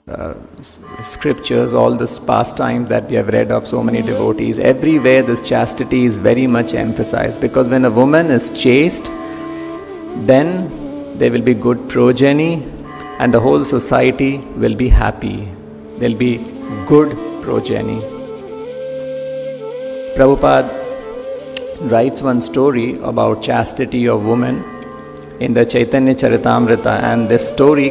scriptures, all these pastimes that we have read of so many devotees, everywhere this chastity is very much emphasized, because when a woman is chaste, then there will be good progeny and the whole society will be happy. There will be good progeny. Prabhupada writes one story about chastity of woman in the Chaitanya Charitamrita, and this story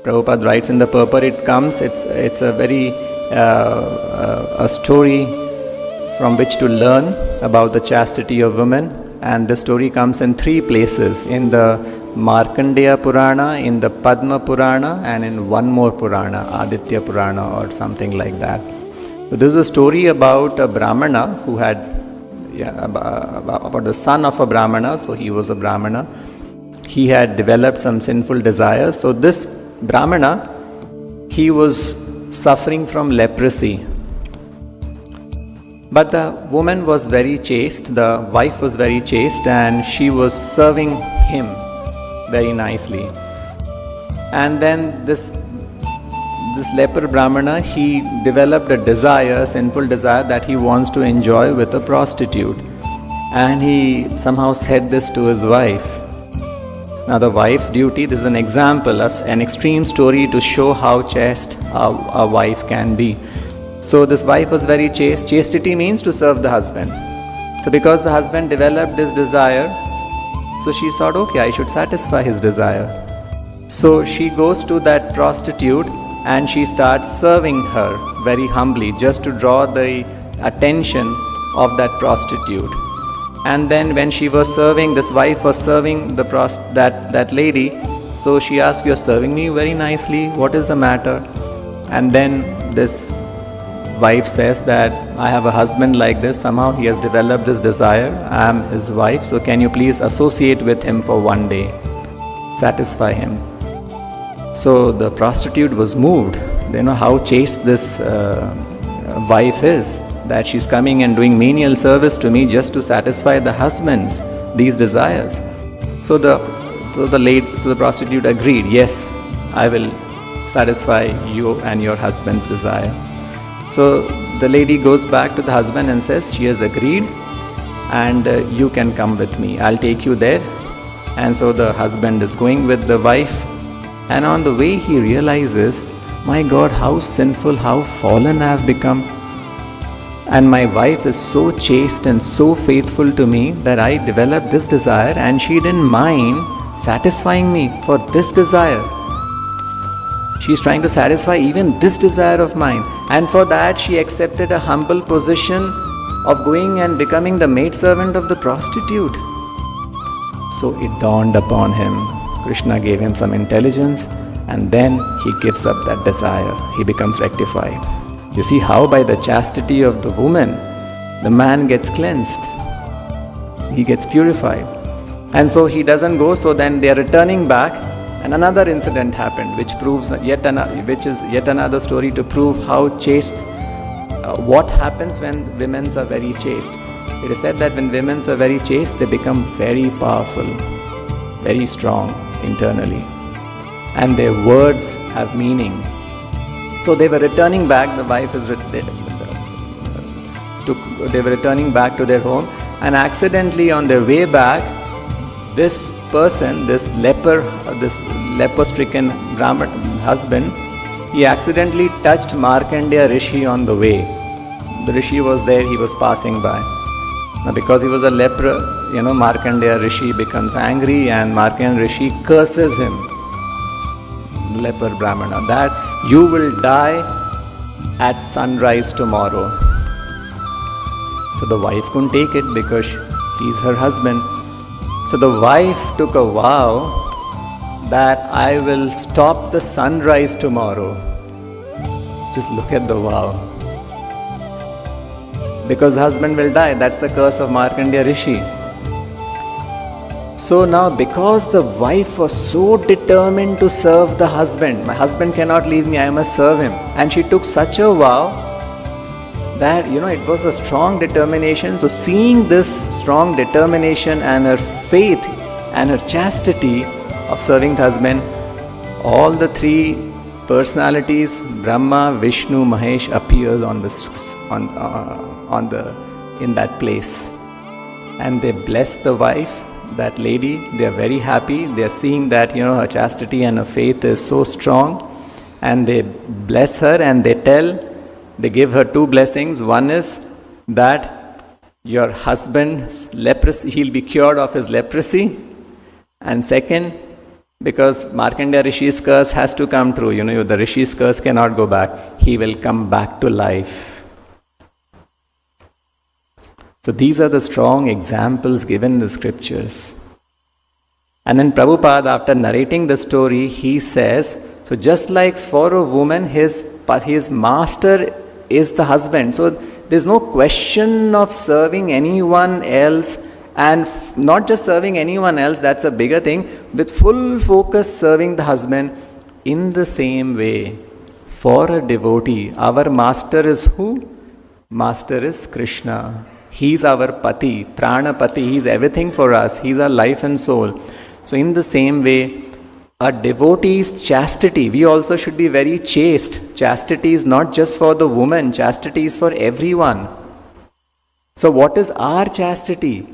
Prabhupada writes in the purport, it's a very a story from which to learn about the chastity of women, and the story comes in 3 places, in the Markandeya Purana, in the Padma Purana, and in one more Purana, Aditya Purana or something like that. So this is a story about a Brahmana who had about the son of a Brahmana. So he was a Brahmana. He had developed some sinful desires. So this Brahmana, he was suffering from leprosy. But the woman was very chaste, the wife was very chaste, and she was serving him very nicely. And then this leper Brahmana, he developed a desire, sinful desire, that he wants to enjoy with a prostitute. And he somehow said this to his wife. Now the wife's duty, this is an example, an extreme story to show how chaste a wife can be. So this wife was very chaste. Chastity means to serve the husband. So because the husband developed this desire, so she thought, okay, I should satisfy his desire. So she goes to that prostitute and she starts serving her very humbly, just to draw the attention of that prostitute. And then when she was serving, this wife was serving that lady, so she asked, "You're serving me very nicely, what is the matter?" And then this wife says that, "I have a husband like this, somehow he has developed this desire, I am his wife, so can you please associate with him for one day, satisfy him." So the prostitute was moved. They know how chaste this wife is, that she's coming and doing menial service to me just to satisfy the husband's these desires. So the prostitute agreed, "Yes, I will satisfy you and your husband's desire." So the lady goes back to the husband and says she has agreed, and you can come with me, I'll take you there. And so the husband is going with the wife, and on the way he realizes, my God, how sinful, how fallen I have become. And my wife is so chaste and so faithful to me that I developed this desire, and she didn't mind satisfying me for this desire. She's trying to satisfy even this desire of mine, and for that she accepted a humble position of going and becoming the maidservant of the prostitute. So it dawned upon him. Krishna gave him some intelligence, and then he gives up that desire. He becomes rectified. You see how by the chastity of the woman, the man gets cleansed. He gets purified. And so he doesn't go, so then they are returning back, and another incident happened, which is yet another story to prove how chaste, what happens when women are very chaste. It is said that when women are very chaste, they become very powerful, very strong internally, and their words have meaning. So they were returning back, the wife is they were returning back to their home, and accidentally on their way back, this person, this leper-stricken Brahman husband, he accidentally touched Markandeya Rishi on the way. The Rishi was there, he was passing by. Now because he was a leper, Markandeya Rishi becomes angry, and Markandeya Rishi curses him, leper Brahmana, that you will die at sunrise tomorrow. So the wife couldn't take it because he's her husband. So the wife took a vow that I will stop the sunrise tomorrow. Just look at the vow. Because the husband will die, that's the curse of Markandeya Rishi. So now because the wife was so determined to serve the husband, my husband cannot leave me, I must serve him. And she took such a vow that, it was a strong determination. So seeing this strong determination and her faith and her chastity of serving the husband, all the 3 personalities, Brahma, Vishnu, Mahesh, appears in that place, and they bless the wife, that lady. They are very happy. They are seeing that her chastity and her faith is so strong, and they bless her, and they give her two blessings. One is that your husband's leprosy, he'll be cured of his leprosy, and second, because Markandeya Rishi's curse has to come true, the Rishi's curse cannot go back, he will come back to life. So these are the strong examples given in the scriptures. And then Prabhupada, after narrating the story, he says, so just like for a woman, his master is the husband. So there's no question of serving anyone else, and not just serving anyone else, that's a bigger thing, with full focus serving the husband. In the same way, for a devotee, our master is who? Master is Krishna. He's our Pati, Pranapati, he's everything for us, he's our life and soul. So in the same way, a devotee's chastity, we also should be very chaste. Chastity is not just for the woman, chastity is for everyone. So what is our chastity?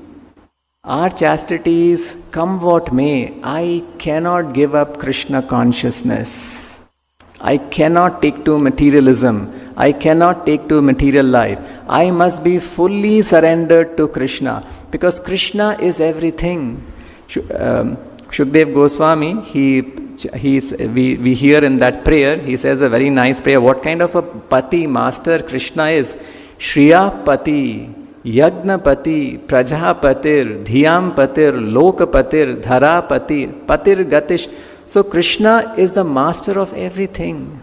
Our chastity is, come what may, I cannot give up Krishna consciousness. I cannot take to materialism. I cannot take to material life. I must be fully surrendered to Krishna, because Krishna is everything. Shukdev Goswami, we hear in that prayer, he says a very nice prayer. What kind of a Pati, Master Krishna is? Shriya Pati, Yagna Pati, Prajapatir, Dhyam Patir, Lokapatir, Dhara Patir, Patir Gatish. So Krishna is the master of everything.